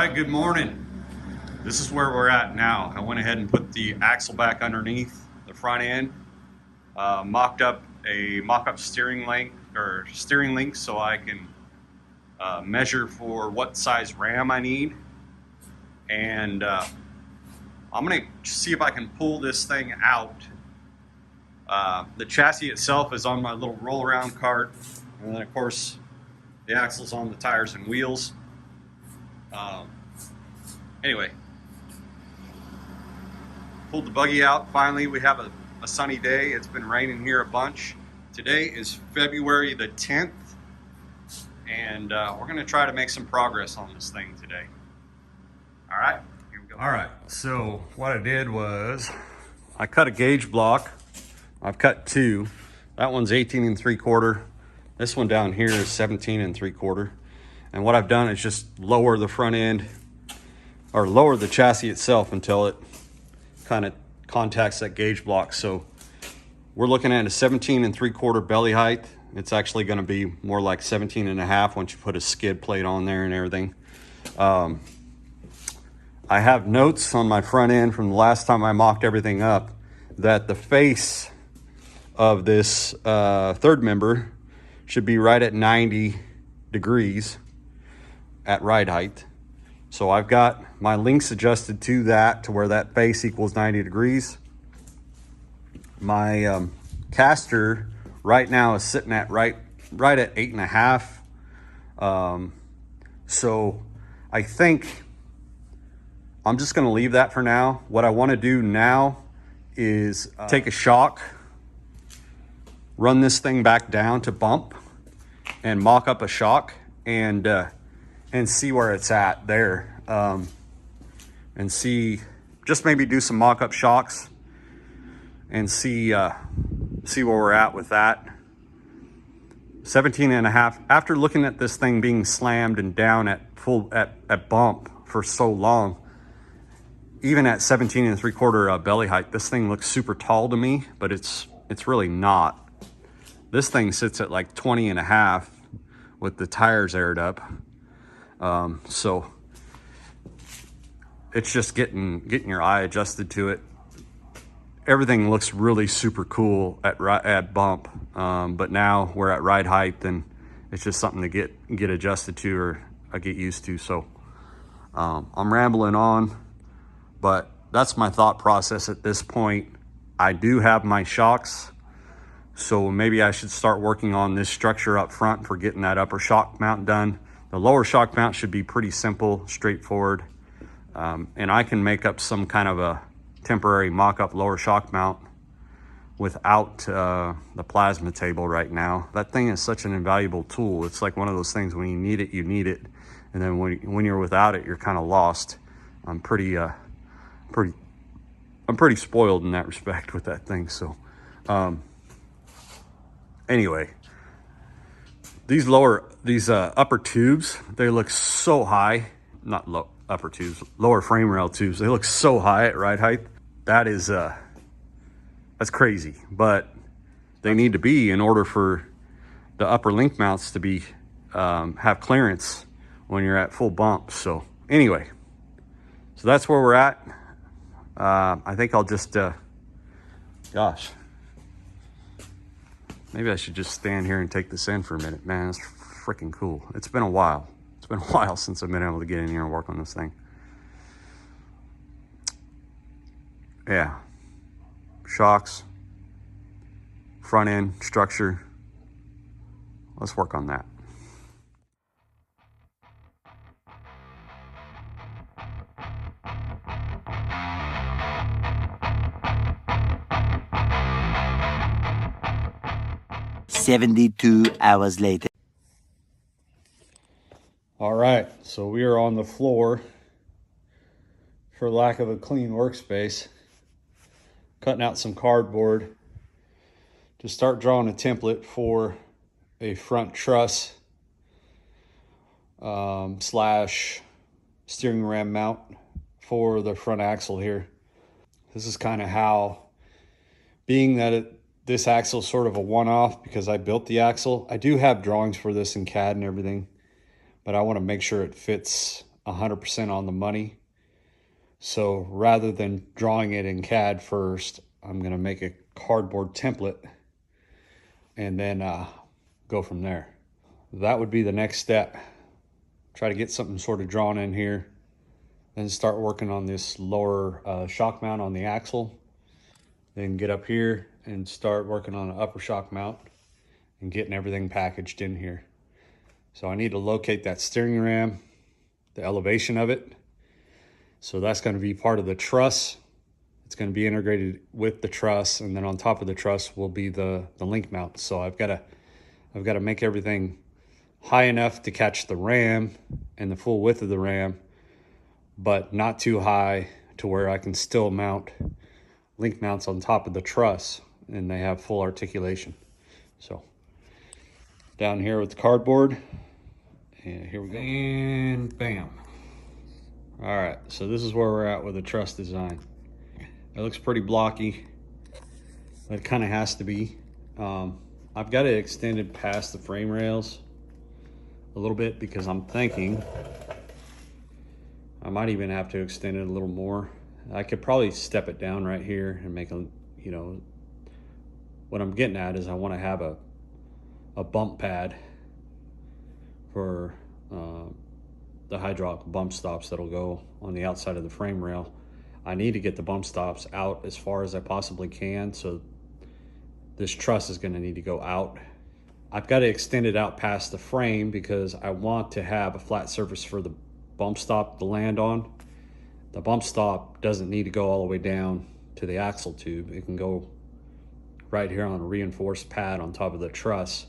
right, good morning. This is where we're at now. I went ahead and put the axle back underneath the front end, mocked up a mock-up steering link so I can measure for what size ram I need, and I'm gonna see if I can pull this thing out. The chassis itself is on my little roll-around cart, and then of course the axle's on the tires and wheels. Anyway, pulled the buggy out. Finally, we have a sunny day. It's been raining here a bunch. Today is February the 10th, and we're going to try to make some progress on this thing today. All right, here we go. All right, so what I did was I cut a gauge block. I've cut two. That one's 18 3/4. This one down here is 17 3/4. And what I've done is just lower the front end, or lower the chassis itself until it kind of contacts that gauge block. So we're looking at a 17 3/4 belly height. It's actually going to be more like 17 1/2 once you put a skid plate on there and everything. I have notes on my front end from the last time I mocked everything up that the face of this third member should be right at 90 degrees at ride height. So I've got my links adjusted to that, to where that face equals 90 degrees. My caster right now is sitting at right at 8 1/2. So I think I'm just gonna leave that for now. What I wanna do now is take a shock, run this thing back down to bump, and mock up a shock, and see where it's at there, and see, just maybe do some mock-up shocks and see where we're at with that. 17 1/2. After looking at this thing being slammed and down at bump for so long, even at 17 3/4 belly height, this thing looks super tall to me, but it's really not. This thing sits at like 20 1/2 with the tires aired up. So it's just getting your eye adjusted to it. Everything looks really super cool at bump, but now we're at ride height, and it's just something to get adjusted to, or I get used to. So I'm rambling on, but that's my thought process at this point. I do have my shocks, so maybe I should start working on this structure up front for getting that upper shock mount done. The lower shock mount should be pretty simple, straightforward, and I can make up some kind of a temporary mock-up lower shock mount without the plasma table right now. That thing is such an invaluable tool. It's like one of those things, when you need it, and then when you're without it, you're kind of lost. I'm pretty spoiled in that respect with that thing. So anyway, these upper tubes, they look so high. Not upper tubes, lower frame rail tubes. They look so high at ride height. That is that's crazy, but they need to be in order for the upper link mounts to be have clearance when you're at full bump. So anyway, so that's where we're at. I think I'll just gosh, maybe I should just stand here and take this in for a minute. Man, it's freaking cool. It's been a while. It's been a while since I've been able to get in here and work on this thing. Yeah. Shocks, front end structure. Let's work on that. "72 hours later." All right, so we are on the floor, for lack of a clean workspace, cutting out some cardboard to start drawing a template for a front truss slash steering ram mount for the front axle here. This is kind of how, being that this axle is sort of a one-off because I built the axle. I do have drawings for this in CAD and everything, but I want to make sure it fits 100% on the money. So rather than drawing it in CAD first, I'm going to make a cardboard template and then go from there. That would be the next step. Try to get something sort of drawn in here, then start working on this lower shock mount on the axle. Then get up here and start working on an upper shock mount and getting everything packaged in here. So I need to locate that steering ram, the elevation of it. So that's going to be part of the truss. It's going to be integrated with the truss, and then on top of the truss will be the link mount. So I've got to make everything high enough to catch the ram and the full width of the ram, but not too high to where I can still mount link mounts on top of the truss and they have full articulation. So down here with the cardboard, and here we go, and bam. All right, so this is where we're at with the truss design. It looks pretty blocky, but it kind of has to be. I've got it extended past the frame rails a little bit because I'm thinking I might even have to extend it a little more. I could probably step it down right here and make a, you know, what I'm getting at is I want to have a bump pad for the hydraulic bump stops that'll go on the outside of the frame rail. I need to get the bump stops out as far as I possibly can, so this truss is going to need to go out. I've got to extend it out past the frame because I want to have a flat surface for the bump stop to land on. The bump stop doesn't need to go all the way down to the axle tube. It can go right here on a reinforced pad on top of the truss.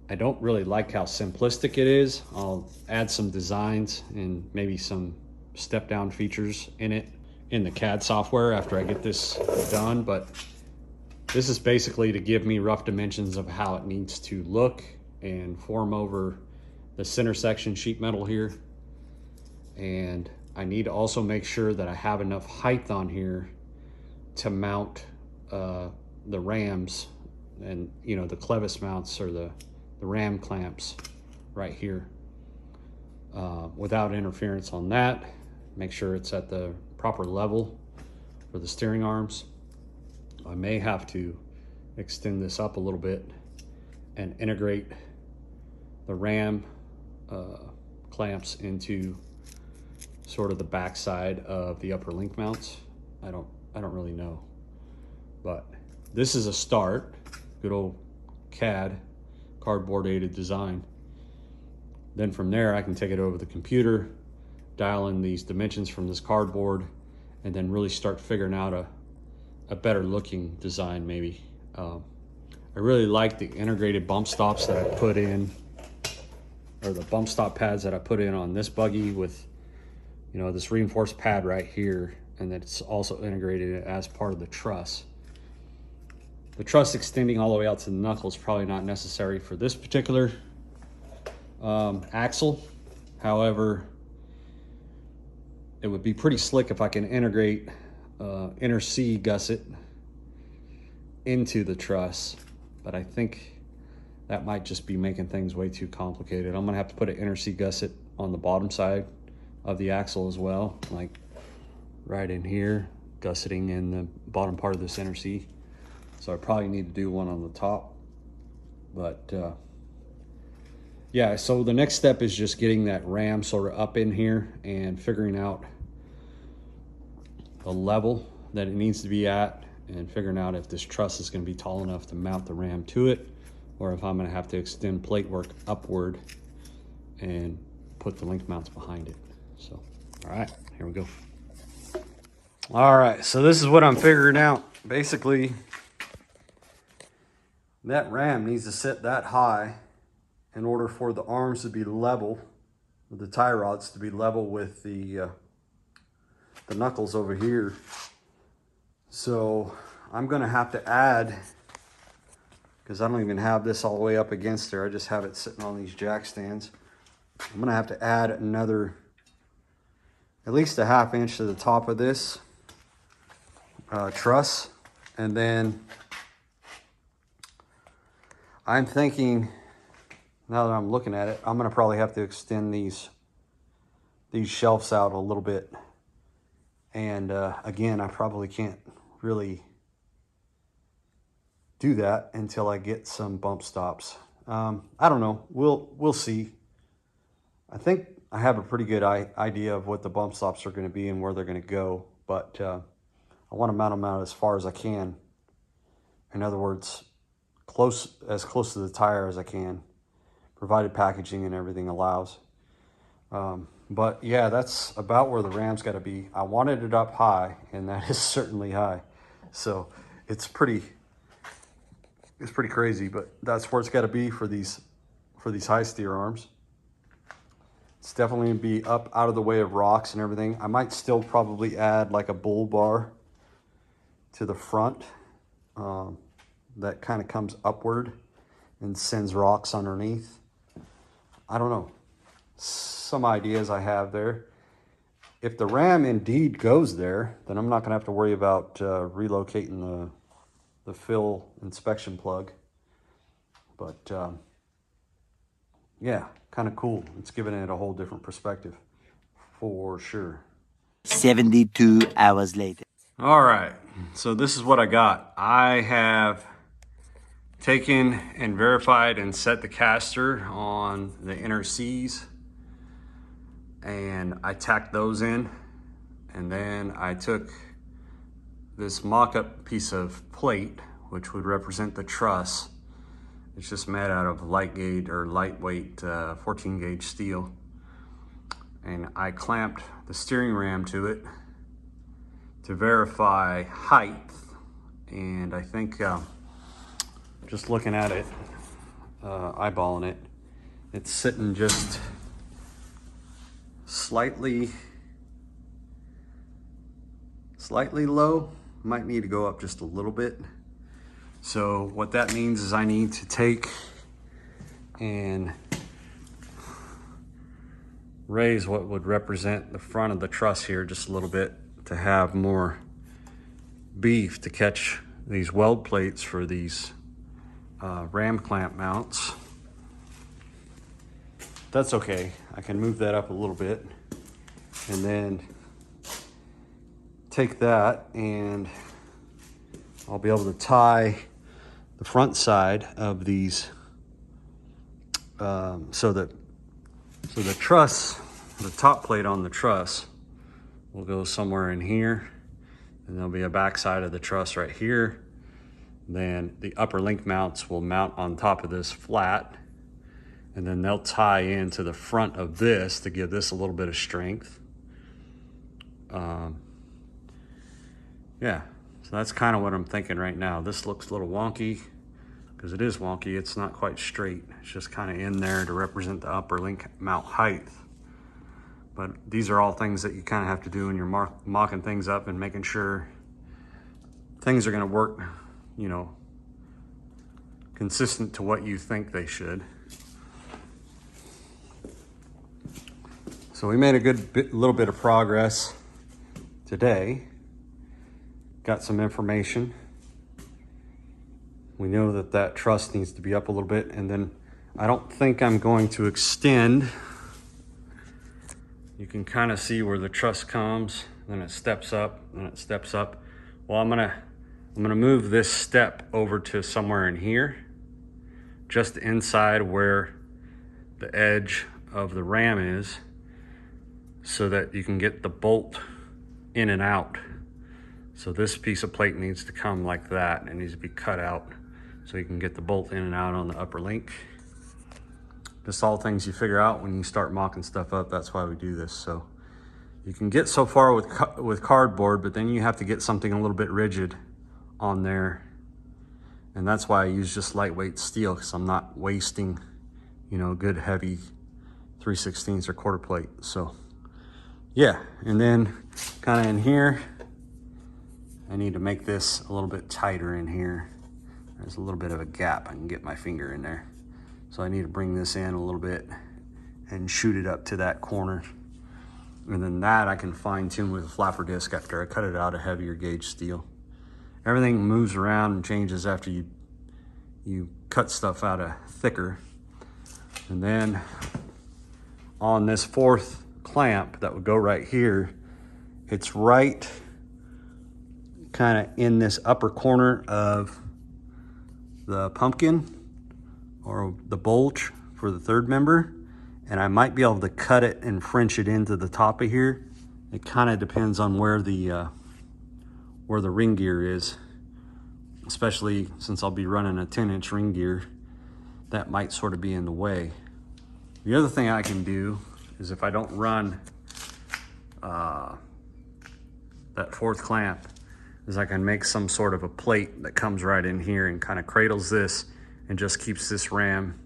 I don't really like how simplistic it is. I'll add some designs and maybe some step down features in it in the CAD software after I get this done, but this is basically to give me rough dimensions of how it needs to look and form over the center section sheet metal here. And I need to also make sure that I have enough height on here to mount the rams and, you know, the clevis mounts or the ram clamps right here without interference on that. Make sure it's at the proper level for the steering arms. I may have to extend this up a little bit and integrate the ram clamps into sort of the backside of the upper link mounts. I don't really know, but this is a start. Good old CAD, cardboard aided design. Then from there I can take it over the computer, dial in these dimensions from this cardboard, and then really start figuring out a better looking design maybe. I really like the integrated bump stops that I put in, or the bump stop pads that I put in on this buggy with, you know, this reinforced pad right here, and that it's also integrated as part of the truss. The truss extending all the way out to the knuckle is probably not necessary for this particular axle. However, it would be pretty slick if I can integrate inner C gusset into the truss, but I think that might just be making things way too complicated. I'm gonna have to put an inner C gusset on the bottom side of the axle as well, like right in here, gusseting in the bottom part of this inner C. So I probably need to do one on the top, but yeah, so the next step is just getting that ram sort of up in here and figuring out the level that it needs to be at, and figuring out if this truss is going to be tall enough to mount the ram to it, or if I'm going to have to extend plate work upward and put the link mounts behind it. So, all right, here we go. All right, so this is what I'm figuring out. Basically, that ram needs to sit that high in order for the arms to be level, the tie rods to be level with the knuckles over here. So I'm gonna have to add, because I don't even have this all the way up against there, I just have it sitting on these jack stands. I'm gonna have to add another, at least a ½ inch to the top of this truss. And then I'm thinking, now that I'm looking at it, I'm gonna probably have to extend these these shelves out a little bit. And again, I probably can't really do that until I get some bump stops. I don't know. We'll see. I think I have a pretty good idea of what the bump stops are going to be and where they're going to go, but I want to mount them out as far as I can. In other words, as close to the tire as I can, provided packaging and everything allows. But yeah, that's about where the ram's got to be. I wanted it up high, and that is certainly high. So it's pretty crazy, but that's where it's got to be for these high steer arms. It's definitely going to be up out of the way of rocks and everything. I might still probably add like a bull bar to the front that kind of comes upward and sends rocks underneath. I don't know. Some ideas I have there. If the ram indeed goes there, then I'm not going to have to worry about relocating the fill inspection plug. But yeah, kind of cool. It's giving it a whole different perspective for sure. 72 hours later. All right, so this is what I got. I have taken and verified and set the caster on the inner C's, and I tacked those in, and then I took this mock-up piece of plate, which would represent the truss. It's just made out of light gauge or lightweight 14 gauge steel, and I clamped the steering ram to it to verify height. And I think just looking at it, eyeballing it, it's sitting just slightly low. Might need to go up just a little bit. So what that means is I need to take and raise what would represent the front of the truss here just a little bit to have more beef to catch these weld plates for these ram clamp mounts. That's okay. I can move that up a little bit and then take that, and I'll be able to tie the front side of these so the truss, the top plate on the truss will go somewhere in here, and there'll be a back side of the truss right here. Then the upper link mounts will mount on top of this flat, and then they'll tie into the front of this to give this a little bit of strength. Yeah, so that's kind of what I'm thinking right now. This looks a little wonky because it is wonky. It's not quite straight. It's just kind of in there to represent the upper link mount height. But these are all things that you kind of have to do when you're mocking things up and making sure things are going to work, you know, consistent to what you think they should. So we made a little bit of progress today. Got some information. We know that truss needs to be up a little bit, and then I don't think I'm going to extend. You can kind of see where the truss comes, then it steps up, then it steps up. Well, I'm gonna move this step over to somewhere in here, just inside where the edge of the ram is, so that you can get the bolt in and out. So this piece of plate needs to come like that. It needs to be cut out so you can get the bolt in and out on the upper link. Just all things you figure out when you start mocking stuff up. That's why we do this. So you can get so far with cardboard, but then you have to get something a little bit rigid on there. And that's why I use just lightweight steel, because I'm not wasting, you know, good heavy 3/16 or quarter plate. So yeah, and then kind of in here, I need to make this a little bit tighter in here. There's a little bit of a gap. I can get my finger in there. So I need to bring this in a little bit and shoot it up to that corner. And then that I can fine tune with a flapper disc after I cut it out of heavier gauge steel. Everything moves around and changes after you cut stuff out of thicker. And then on this fourth clamp that would go right here, it's right kind of in this upper corner of the pumpkin or the bulge for the third member, and I might be able to cut it and French it into the top of here. It kind of depends on where the ring gear is, especially since I'll be running a 10-inch ring gear. That might sort of be in the way. The other thing I can do is, if I don't run that fourth clamp, is I can make some sort of a plate that comes right in here and kind of cradles this and just keeps this ram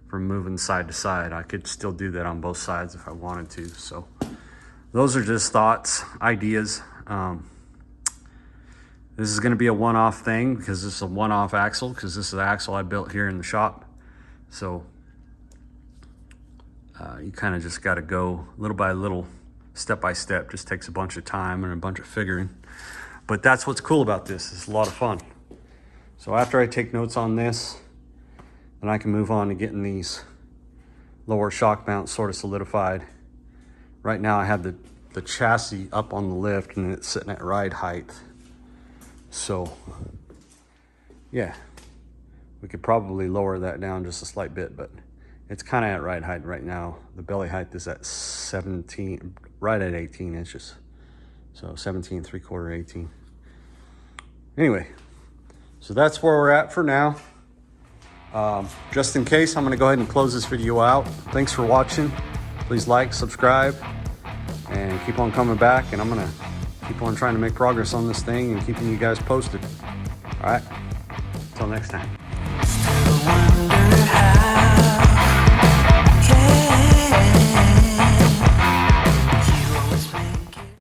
from moving side to side. I could still do that on both sides if I wanted to. So those are just thoughts, ideas. This is going to be a one-off thing because this is a one-off axle, because this is the axle I built here in the shop. So you kind of just got to go little by little, step by step. Just takes a bunch of time and a bunch of figuring. But that's what's cool about this. It's a lot of fun. So after I take notes on this, then I can move on to getting these lower shock mounts sort of solidified. Right now I have the chassis up on the lift and it's sitting at ride height. So yeah, we could probably lower that down just a slight bit, but it's kind of at ride height right now. The belly height is at 17, right at 18 inches. So 17, 3/4, 18. Anyway, so that's where we're at for now. Just in case, I'm gonna go ahead and close this video out. Thanks for watching. Please like, subscribe, and keep on coming back. And I'm gonna keep on trying to make progress on this thing and keeping you guys posted. All right, until next time.